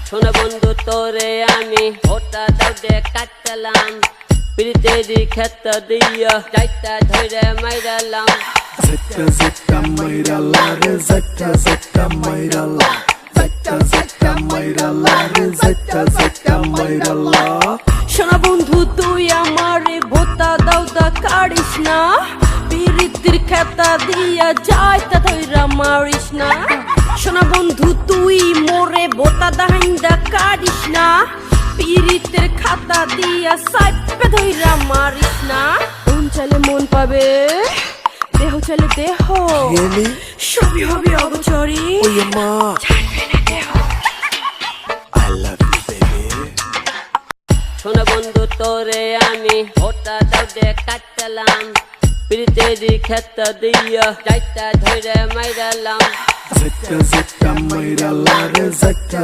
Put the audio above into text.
শোনা বন্ধু তোরে আমি ভোটা দাউদে কাটলাম পিরিতেরি ক্ষেত দিয়া যাইতা ধরে মাইরালাম Zeta zeta mayrala re zeta zeta mayrala Zeta zeta mayrala re zeta zeta mayrala শোনা বন্ধু তুই আমারে ভোতা দাউদা কাড়িস না পিরিতির খেতা দিয়া যাইতা ধইরা মারিস না শোনা বন্ধু তুই মোরে ভোতা দাহিন্দা কাড়িস না পিরিতের খাতা দিয়া সাইপে ধইরা মারিস না মন চাইলে মন পাবে দেহ চাইলে দেহ Really? সবই হবে অগোচরে Oh yeah ma I love you baby শোনা বন্ধু তোরে আমি ভোটা দাউদে কাটলাম পিরিতেরি ক্ষেত দিয়া যাইতা ধরে মাইরালাম Zeta zeta mayrala re zeta